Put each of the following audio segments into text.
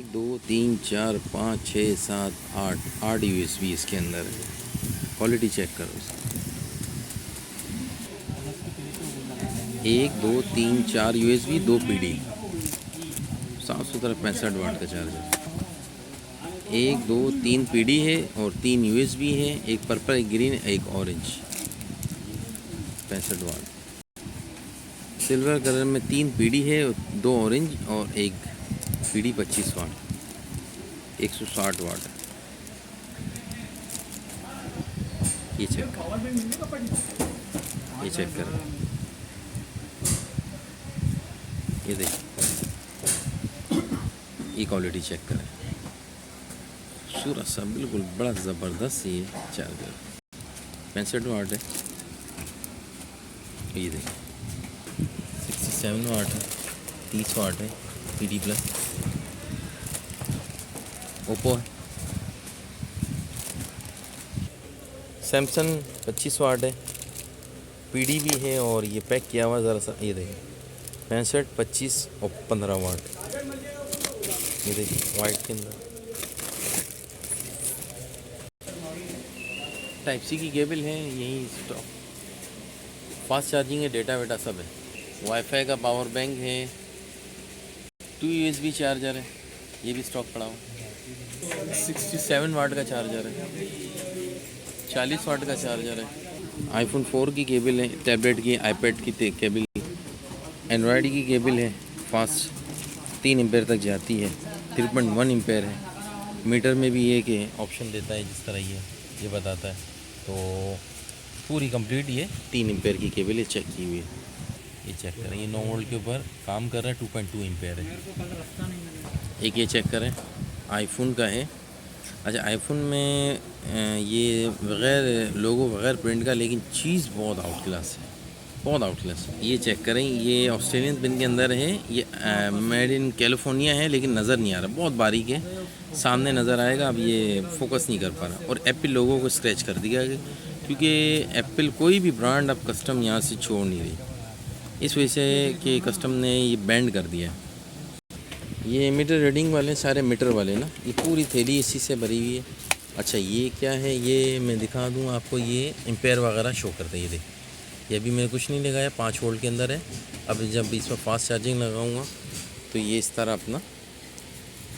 दो तीन चार पाँच छः सात आठ आठ यूएसबी इसके अंदर है। क्वालिटी चेक करो इसकी। 1 2 3 4 यूएसबी, 2 पीडी, साफ सुथरा 65 वाट का चार्जर। 1 2 3 पीडी है और 3 यूएसबी है, एक पर्पल, एक ग्रीन, एक ऑरेंज। 65 वाट। सिल्वर कलर में 3 पीडी है, 2 ऑरेंज और एक पीडी 25 वाट, 160 वाट। ये चेक करें, ये देखिए, ये क्वालिटी चेक करें। सूरत सा बिल्कुल बड़ा ज़बरदस्त ये चार्जर, 65 वाट है। ये देखिए 67 वाट है, 30 वाट है, पीडी प्लस। ओप्पो है, सैमसंग 25 वाट है, पीडी भी है और ये पैक किया हुआ ज़रा सा। ये देखिए 65 25 और 15 वाट। ये देखिए वाइट के अंदर टाइप सी की केबल है, यही स्टॉक। फास्ट चार्जिंग है, डेटा वेटा सब है। वाईफाई का पावर बैंक है, 2 यूएसबी चार्जर है, ये भी स्टॉक पड़ा हुआ। 67 वाट का चार्जर है, 40 वाट का चार्जर है। आईफोन 4 की केबल है, टैबलेट की, आईपैड की केबल, एंड्रॉयड की केबल है। फास्ट 3 एम्पेयर तक जाती है, 3.1 एम्पेयर है। मीटर में भी ये कि ऑप्शन देता है, जिस तरह ये बताता है। तो पूरी कंप्लीट ये 3 एम्पेयर की केबल है, चेक की हुई है। ये चेक करें, ये 9 वोल्ट के ऊपर काम कर रहा है, 2.2 एम्पेयर है। एक ये चेक करें, आईफोन का है। अच्छा, आईफोन में ये बग़ैर लोगो, बग़ैर प्रिंट का, लेकिन चीज़ बहुत आउट क्लास है, बहुत आउट क्लास। ये चेक करें, ये ऑस्ट्रेलियन पिन के अंदर है। ये मेड इन कैलिफोर्निया है, लेकिन नज़र नहीं आ रहा, बहुत बारीक है। सामने नज़र आएगा, अब ये फोकस नहीं कर पा रहा। और एप्पल लोगों को स्क्रैच कर दिया, क्योंकि एप्पल कोई भी ब्रांड अब कस्टम यहाँ से छोड़ नहीं रही, इस वजह से कि कस्टम ने ये बैंड कर दिया। ये मीटर रीडिंग वाले, सारे मीटर वाले ना, ये पूरी थैली इसी से भरी हुई है। अच्छा, ये क्या है, ये मैं दिखा दूँ आपको। ये एम्पेयर वगैरह शो करते हैं, ये देखिए। ये अभी मैंने कुछ नहीं लगाया, 5 वोल्ट के अंदर है। अब जब इसमें फास्ट चार्जिंग लगाऊंगा तो ये इस तरह अपना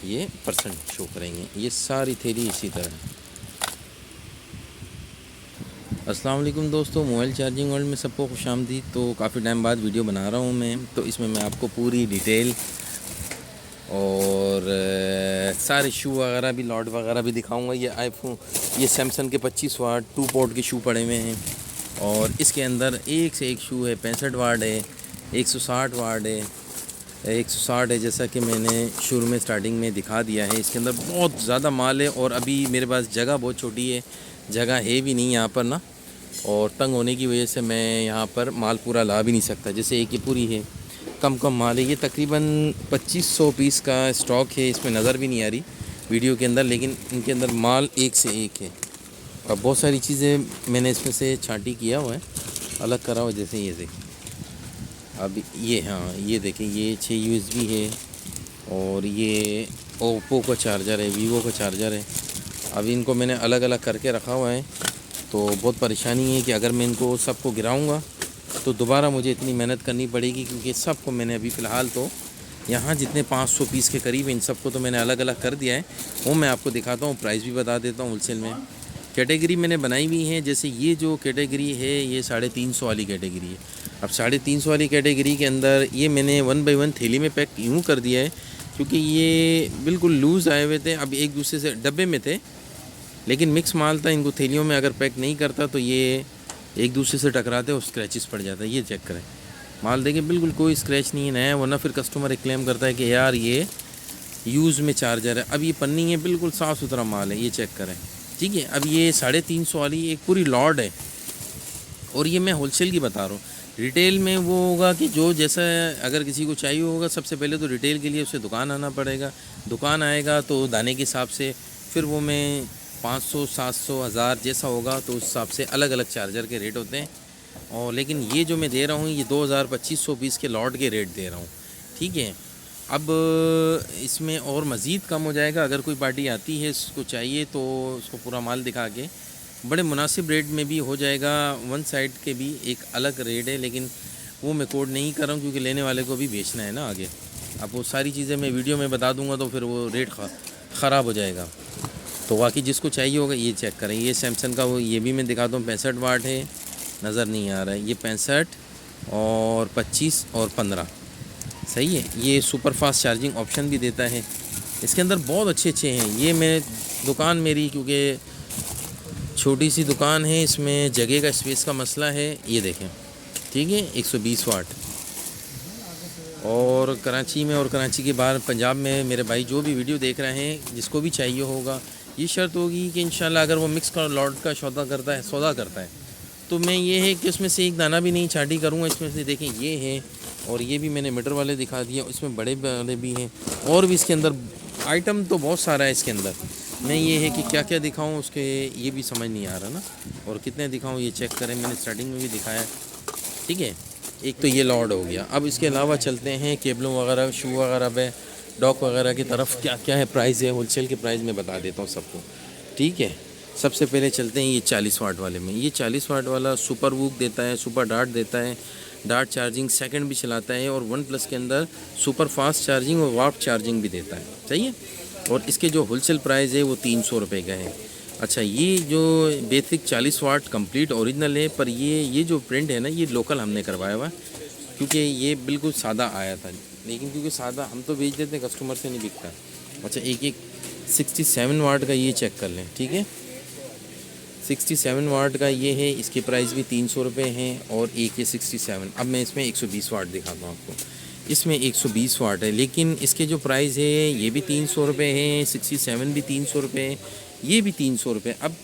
ये परसेंट शो करेंगे। ये सारी थैली इसी तरह है। अस्सलाम वालेकुम दोस्तों, मोबाइल चार्जिंग वर्ल्ड में सबको खुशामदीद। तो काफ़ी टाइम बाद वीडियो बना रहा हूँ मैं, तो इसमें मैं आपको पूरी डिटेल और सारे शू वगैरह भी, लॉट वगैरह भी दिखाऊंगा। ये आईफोन, ये सैमसंग के 25 वाट 2 पोर्ट के शू पड़े हुए हैं, और इसके अंदर एक से एक शू है। 65 वाट है, 160 वाट है, 160 है, जैसा कि मैंने शुरू में स्टार्टिंग में दिखा दिया है। इसके अंदर बहुत ज़्यादा माल है, और अभी मेरे पास जगह बहुत छोटी है, जगह है भी नहीं यहाँ पर ना, और तंग होने की वजह से मैं यहाँ पर माल पूरा ला भी नहीं सकता। जैसे एक ये पूरी है, कम माल है। ये तकरीबन 2500 पीस का स्टॉक है, इसमें नज़र भी नहीं आ रही वीडियो के अंदर, लेकिन इनके अंदर माल एक से एक है। और बहुत सारी चीज़ें मैंने इसमें से छांटी किया हुआ है, अलग करा हुआ। जैसे ये देखिए, अब ये, हाँ ये देखें, ये 6 यूएसबी है, और ये ओप्पो का चार्जर है, वीवो का चार्जर है। अब इनको मैंने अलग अलग करके रखा हुआ है, तो बहुत परेशानी है कि अगर मैं इनको सबको गिराऊंगा तो दोबारा मुझे इतनी मेहनत करनी पड़ेगी, क्योंकि सबको मैंने अभी फ़िलहाल तो यहाँ जितने 500 पीस के करीब इन सबको तो मैंने अलग अलग कर दिया है। वो मैं आपको दिखाता हूँ, प्राइस भी बता देता हूँ। होलसेल में कैटेगरी मैंने बनाई हुई है। जैसे ये जो कैटेगरी है, ये 350 वाली कैटेगरी है। अब 350 वाली कैटेगरी के अंदर ये मैंने 1 बाई 1 थैली में पैक यूँ कर दिया है, क्योंकि ये बिल्कुल लूज़ आए हुए थे। अब एक दूसरे से डब्बे में थे, लेकिन मिक्स माल था। इनको थैलियों में अगर पैक नहीं करता तो ये एक दूसरे से टकराते और स्क्रैचेस पड़ जाता है। ये चेक करें, माल देखिए, बिल्कुल कोई स्क्रैच नहीं है, नया। वरना फिर कस्टमर क्लेम करता है कि यार ये यूज़ में चार्जर है। अब ये पन्नी है, बिल्कुल साफ़ सुथरा माल है, ये चेक करें, ठीक है। अब ये 350 वाली एक पूरी लॉट है, और ये मैं होलसेल की बता रहा हूँ। रिटेल में वो होगा कि जो जैसा अगर किसी को चाहिए होगा, सबसे पहले तो रिटेल के लिए उसे दुकान आना पड़ेगा। दुकान आएगा तो दाने के हिसाब से फिर वो मैं 500 700 1000 जैसा होगा, तो उस हिसाब से अलग अलग चार्जर के रेट होते हैं। और लेकिन ये जो मैं दे रहा हूँ, ये 2000 2500 पीस के लॉट के रेट दे रहा हूँ, ठीक है। अब इसमें और मज़ीद कम हो जाएगा, अगर कोई पार्टी आती है इसको चाहिए तो उसको पूरा माल दिखा के बड़े मुनासिब रेट में भी हो जाएगा। वन साइड के भी एक अलग रेट है, लेकिन वो मैं कोड नहीं कर रहा हूँ क्योंकि लेने वाले को भी बेचना है ना आगे। अब वो सारी चीज़ें मैं वीडियो में बता दूंगा तो फिर वो रेट ख़राब हो जाएगा। तो बाकी जिसको चाहिए होगा ये चेक करें। ये सैमसंग का वो ये भी मैं दिखाता हूँ, 65 वाट है, नज़र नहीं आ रहा है, ये 65 और 25 और 15 सही है। ये सुपर फास्ट चार्जिंग ऑप्शन भी देता है। इसके अंदर बहुत अच्छे हैं। ये मैं दुकान मेरी क्योंकि छोटी सी दुकान है, इसमें जगह का स्पेस का मसला है। ये देखें ठीक है, 120 वाट। और कराची में और कराची के बाहर पंजाब में मेरे भाई जो भी वीडियो देख रहे हैं जिसको भी चाहिए होगा, ये शर्त होगी कि इंशाल्लाह अगर वो मिक्स का लॉट का सौदा करता है तो मैं ये है कि उसमें से एक दाना भी नहीं छाटी करूँगा। इसमें से देखें ये है, और ये भी मैंने मीटर वाले दिखा दिया, इसमें बड़े वाले भी हैं और भी इसके अंदर आइटम तो बहुत सारा है इसके अंदर। मैं ये है कि क्या क्या दिखाऊं उसके ये भी समझ नहीं आ रहा ना, और कितने दिखाऊं ये चेक करें। मैंने स्टार्टिंग में भी दिखाया ठीक है। एक तो ये लॉर्ड हो गया। अब इसके अलावा चलते हैं केबलों वगैरह, शू वगैरह पे, डॉक वगैरह की तरफ क्या क्या है प्राइस है, होलसेल के प्राइस में बता देता हूँ सबको ठीक है। सबसे पहले चलते हैं ये 40 वाट वाले में। ये 40 वाट वाला सुपर वूक देता है, सुपर डार्ट देता है, डार्ट चार्जिंग सेकंड भी चलाता है, और वन प्लस के अंदर सुपर फास्ट चार्जिंग और वार्प चार्जिंग भी देता है सही है। और इसके जो होलसेल प्राइस है वो 300 रुपये का है। अच्छा, ये जो बेसिक 40 वाट कंप्लीट ओरिजिनल है, पर ये जो प्रिंट है ना ये लोकल हमने करवाया हुआ, क्योंकि ये बिल्कुल सादा आया था, लेकिन क्योंकि सादा हम तो बेच देते हैं, कस्टमर से नहीं बिकता। अच्छा, एक 67 वाट का ये चेक कर लें ठीक है। 67 वाट का ये है, इसके प्राइस भी 300 रुपये हैं, और एक है 67। अब मैं इसमें 120 वाट दिखाता हूँ आपको। इसमें 120 वाट है, लेकिन इसके जो प्राइस है ये भी 300 रुपये हैं, 67 भी 300 रुपये, ये भी 300 रुपये। अब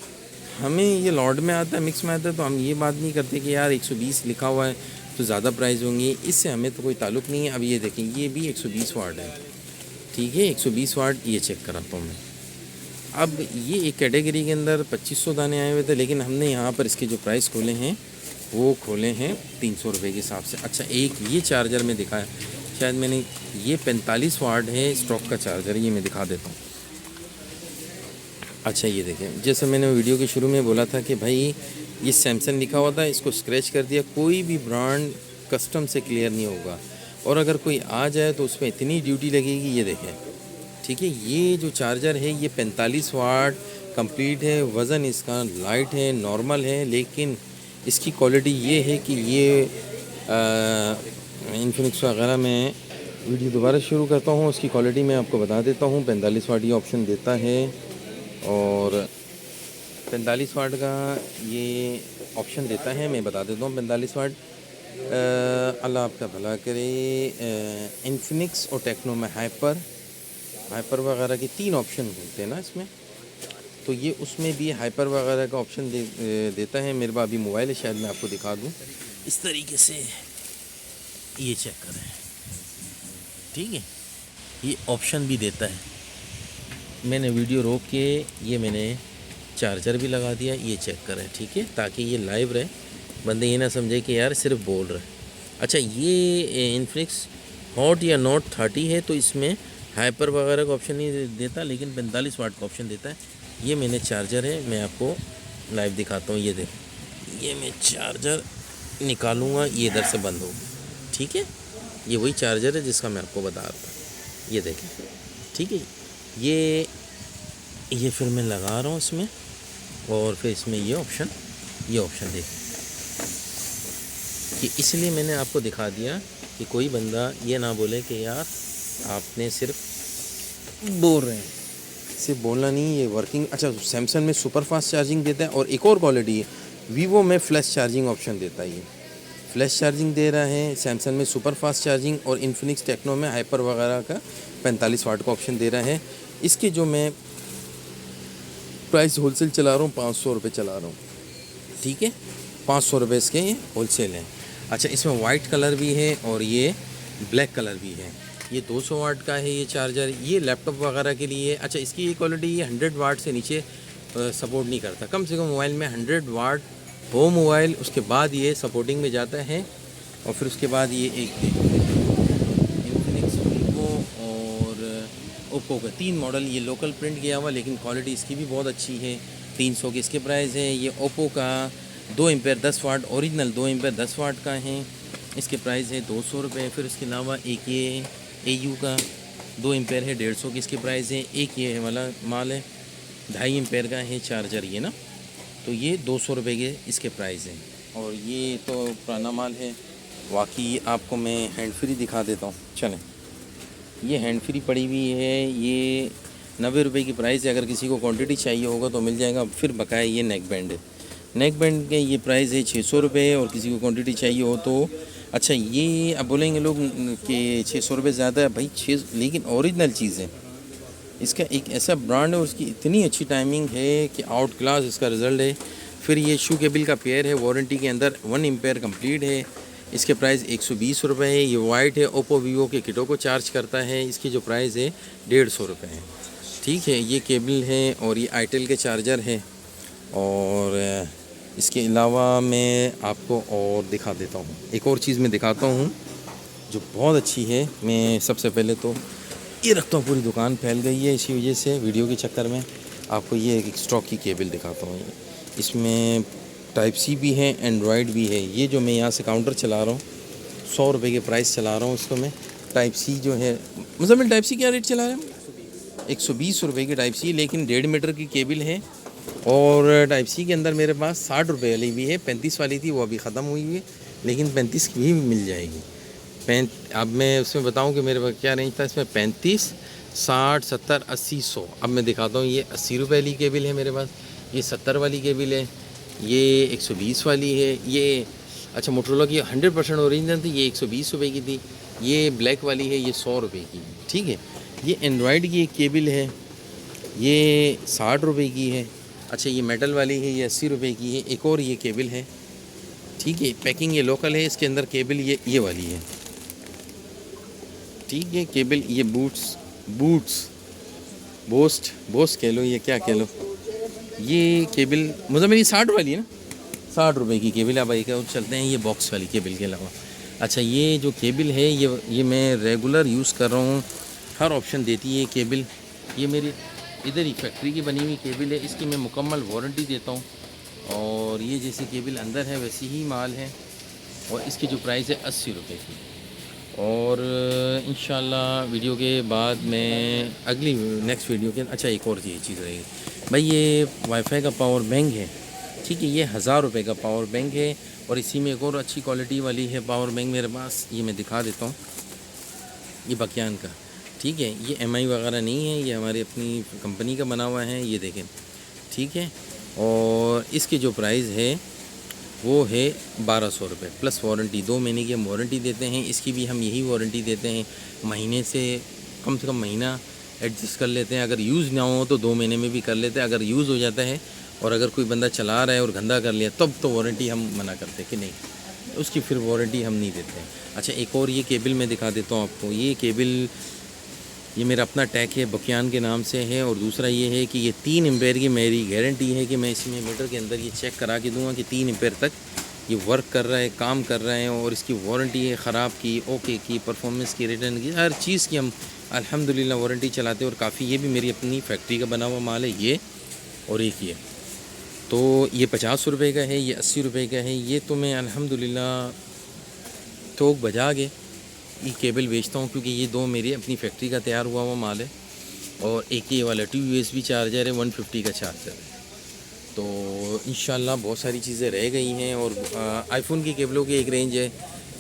हमें ये लॉट में आता है, मिक्स में आता है, तो हम ये बात नहीं करते कि यार 120 लिखा हुआ है तो ज़्यादा प्राइस होंगे, इससे हमें तो कोई ताल्लुक़ नहीं है। अब ये देखें ये भी 120 वाट है ठीक है, 120 वाट ये चेक कराता हूँ मैं। अब ये एक कैटेगरी के अंदर 2500 दाने आए हुए थे, लेकिन हमने यहाँ पर इसके जो प्राइस खोले हैं वो खोले हैं 300 रुपये के हिसाब से। अच्छा, एक ये चार्जर में दिखाया, शायद मैंने, ये 45 वाट है स्टॉक का चार्जर, ये मैं दिखा देता हूँ। अच्छा, ये देखें, जैसे मैंने वीडियो के शुरू में बोला था कि भाई ये सैमसंग लिखा हुआ था, इसको स्क्रैच कर दिया। कोई भी ब्रांड कस्टम से क्लियर नहीं होगा, और अगर कोई आ जाए तो उसमें इतनी ड्यूटी लगेगी। ये देखें ठीक है, ये जो चार्जर है ये 45 वाट कंप्लीट है, वज़न इसका लाइट है, नॉर्मल है, लेकिन इसकी क्वालिटी ये है कि ये इन्फिनिक्स वगैरह में वीडियो दोबारा शुरू करता हूँ, उसकी क्वालिटी मैं आपको बता देता हूँ। 45 वाट ये ऑप्शन देता है, और 45 वाट का ये ऑप्शन देता है, मैं बता देता हूँ 45 वाट। अल्लाह आपका भला करे। इन्फिनिक्स और टेक्नो में हाइपर वगैरह के 3 ऑप्शन होते हैं ना इसमें, तो ये उसमें भी हाइपर वगैरह का ऑप्शन देता है। मेरे पास अभी मोबाइल है, शायद मैं आपको दिखा दूँ इस तरीके से, ये चेक करें ठीक है, ये ऑप्शन भी देता है। मैंने वीडियो रोक के ये मैंने चार्जर भी लगा दिया, ये चेक करें ठीक है, ताकि ये लाइव रहे, बंदे ये ना समझे कि यार सिर्फ बोल रहे। अच्छा, ये इन्फिनिक्स हॉट या नोट 30 है, तो इसमें हाइपर वगैरह का ऑप्शन नहीं देता, लेकिन 45 वाट का ऑप्शन देता है। ये मैंने चार्जर है, मैं आपको लाइव दिखाता हूँ। ये देखें, ये मैं चार्जर निकालूँगा, ये इधर से बंद होगा ठीक है। ये वही चार्जर है जिसका मैं आपको बता रहा था, ये देखें ठीक है। ये फिर मैं लगा रहा हूँ इसमें, और फिर इसमें ये ऑप्शन देखें कि इसलिए मैंने आपको दिखा दिया कि कोई बंदा ये ना बोले कि यार आपने सिर्फ बोल रहे हैं, सिर्फ बोलना नहीं, ये वर्किंग। अच्छा, सैमसंग में सुपर फास्ट चार्जिंग देता है, और एक और क्वालिटी है, वीवो में फ्लैश चार्जिंग ऑप्शन देता है। ये फ्लैश चार्जिंग दे रहा है, सैमसंग में सुपर फास्ट चार्जिंग, और इन्फिनिक्स टेक्नो में हाइपर वगैरह का 45 वाट का ऑप्शन दे रहा है। इसके जो मैं प्राइस होलसेल चला रहा हूँ 500 रुपये चला रहा हूँ ठीक है, 500 रुपये इसके ये होलसेल है। अच्छा, इसमें वाइट कलर भी है और ये ब्लैक कलर भी है। ये 200 वाट का है ये चार्जर, ये लैपटॉप वगैरह के लिए। अच्छा, इसकी ये क्वालिटी, ये 100 वाट से नीचे सपोर्ट नहीं करता, कम से कम मोबाइल में 100 वाट हो मोबाइल, उसके बाद ये सपोर्टिंग में जाता है। और फिर उसके बाद ये एक इन्फिनिक्स वीवो ओप्पो का 3 मॉडल, ये लोकल प्रिंट किया हुआ लेकिन क्वालिटी इसकी भी बहुत अच्छी है। 300 की इसके प्राइस है। ये ओप्पो का 2 एम्पेयर 10 वाट ओरिजिनल 2 एम्पेयर 10 वाट का है, इसके प्राइस है 200 रुपये। फिर इसके अलावा एक ये AU का 2 एम्पेयर है 150 की इसके प्राइस है। एक ये वाला माल है 2.5 एम्पेयर का है चार्जर ये ना, तो ये 200 रुपये के इसके प्राइस हैं। और ये तो पुराना माल है। बाकी आपको मैं हैंड फ्री दिखा देता हूँ, चलें। ये हैंड फ्री पड़ी हुई है, ये 90 रुपये की प्राइस है। अगर किसी को क्वांटिटी चाहिए होगा तो मिल जाएगा। फिर बकाया ये नेक बैंड है, नेक बैंड के ये प्राइस है 600 रुपये। और किसी को क्वांटिटी चाहिए हो तो अच्छा, ये अब बोलेंगे लोग कि 600 रुपये ज़्यादा है भाई, 6, लेकिन ओरिजिनल चीज़ है। इसका एक ऐसा ब्रांड है और उसकी इतनी अच्छी टाइमिंग है कि आउट क्लास इसका रिज़ल्ट है। फिर ये शू केबल का पेयर है, वारंटी के अंदर 1 एम्पेयर कंप्लीट है। इसके प्राइस 120 रुपये है। ये वाइट है, ओप्पो वीवो के किटों को चार्ज करता है। इसकी जो प्राइस है 150 रुपये है। ठीक है, ये केबल है और ये आईटेल के चार्जर है। और इसके अलावा मैं आपको और दिखा देता हूँ, एक और चीज़ मैं दिखाता हूँ जो बहुत अच्छी है। मैं सबसे पहले तो ये रखता हूँ, पूरी दुकान फैल गई है इसी वजह से वीडियो के चक्कर में। आपको ये एक स्टॉक की केबल दिखाता हूँ। इसमें टाइप सी भी है, एंड्रॉयड भी है। ये जो मैं यहाँ से काउंटर चला रहा हूँ 100 रुपये के प्राइस चला रहा हूँ इसको मैं। टाइप सी जो है मुझे टाइप सी क्या रेट चला रहे हैं? 120 रुपये की टाइप सी, लेकिन 1.5 मीटर की केबल है। और टाइप सी के अंदर मेरे पास 60 रुपये वाली भी है, 35 वाली थी वो अभी ख़त्म हुई हुई है, लेकिन 35 की भी मिल जाएगी। अब मैं उसमें बताऊं कि मेरे पास क्या रेंज था इसमें, 35, 60, 70, 80, 100। अब मैं दिखाता हूँ, ये 80 रुपये वाली केबल है मेरे पास, ये 70 वाली केबल है, ये 120 वाली है। ये अच्छा मोटरोला की 100% ओरिजिनल थी, ये 120 रुपये की थी। ये ब्लैक वाली है, ये 100 रुपये की है। ठीक है, ये एंड्रॉयड की एक केबल है, ये 60 रुपये की है। अच्छा, ये मेटल वाली है, ये 80 रुपये की है। एक और ये केबल है, ठीक है, पैकिंग ये लोकल है, इसके अंदर केबल ये वाली है। ठीक है, केबल ये बोस्ट कह लो, ये क्या कह लो, ये केबल मुझे मेरी 60 वाली है ना, 60 रुपये की केबल है भाई। क्या चलते हैं ये बॉक्स वाली केबल के अलावा। अच्छा, ये जो केबल है ये मैं रेगुलर यूज़ कर रहा हूँ, हर ऑप्शन देती है केबल। ये मेरी इधर ही फैक्ट्री की बनी हुई केबल है, इसकी मैं मुकम्मल वारंटी देता हूँ। और ये जैसी केबल अंदर है वैसी ही माल है। और इसकी जो प्राइस है 80 रुपये की। और इंशाल्लाह वीडियो के बाद मैं अगली नेक्स्ट वीडियो के अच्छा एक और चीज़ रहेगी भाई, ये वाईफाई का पावर बैंक है। ठीक है, ये 1000 रुपये का पावर बैंक है। और इसी में एक और अच्छी क्वालिटी वाली है पावर बैंक मेरे पास, ये मैं दिखा देता हूँ, ये बकियान का। ठीक है, ये MI वगैरह नहीं है, ये हमारी अपनी कंपनी का बना हुआ है, ये देखें। ठीक है, और इसकी जो प्राइस है वो है 1200 रुपये प्लस वारंटी। 2 महीने की हम वारंटी देते हैं, इसकी भी हम यही वारंटी देते हैं। महीने से कम महीना एडजस्ट कर लेते हैं। अगर यूज़ ना हो तो 2 महीने में भी कर लेते हैं। अगर यूज़ हो जाता है और अगर कोई बंदा चला रहा है और गंदा कर लिया तब तो वारंटी हम मना करते हैं कि नहीं, उसकी फिर वारंटी हम नहीं देते हैं। अच्छा, एक और ये केबल मैं दिखा देता हूँ आपको। ये केबल ये मेरा अपना टैग है, बकियान के नाम से है। और दूसरा ये है कि ये 3 एम्पेयर की मेरी गारंटी है कि मैं इसमें मीटर के अंदर ये चेक करा के दूंगा कि 3 एम्पेयर तक ये वर्क कर रहा है, काम कर रहा है। और इसकी वारंटी है ख़राब की, ओके की, परफॉर्मेंस की, रिटर्न की, हर चीज़ की हम अल्हम्दुलिल्लाह वारंटी चलाते हैं। और काफ़ी ये भी मेरी अपनी फैक्ट्री का बना हुआ माल है ये। और एक ये तो ये 50 रुपये का है, ये 80 रुपये का है। ये तो मैं अल्हम्दुलिल्लाह थोक बजा के ये केबल बेचता हूँ, क्योंकि ये 2 मेरी अपनी फैक्ट्री का तैयार हुआ माल है। और एक ये वाला 2 USB चार्जर है, 150 का चार्जर है। तो इंशाल्लाह बहुत सारी चीज़ें रह गई हैं। और आईफोन की केबलों की एक रेंज है,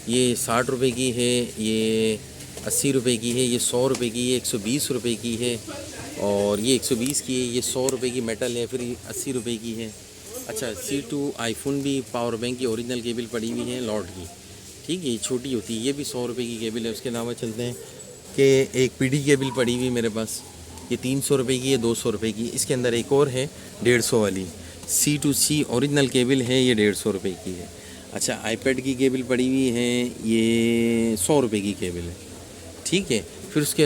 ये 60 रुपये की है, ये 80 रुपये की है, ये 100 रुपये की है, 120 रुपये की है, और ये 120 की है, ये 100 रुपये की मेटल है, फिर 80 रुपये की है। अच्छा, C2 आईफोन भी पावर बैंक की ओरिजिनल केबल पड़ी हुई है लॉर्ड की। ठीक है, ये छोटी होती है, ये भी 100 रुपये की केबल है। उसके अलावा चलते हैं कि एक PD केबल पड़ी हुई मेरे पास, ये 300 रुपये की है, 200 रुपये की। इसके अंदर एक और है 150 वाली C2C ओरिजिनल केबल है, ये 150 रुपये की है। अच्छा, iPad की केबल पड़ी हुई है, ये 100 रुपये की केबल है। ठीक है, फिर उसके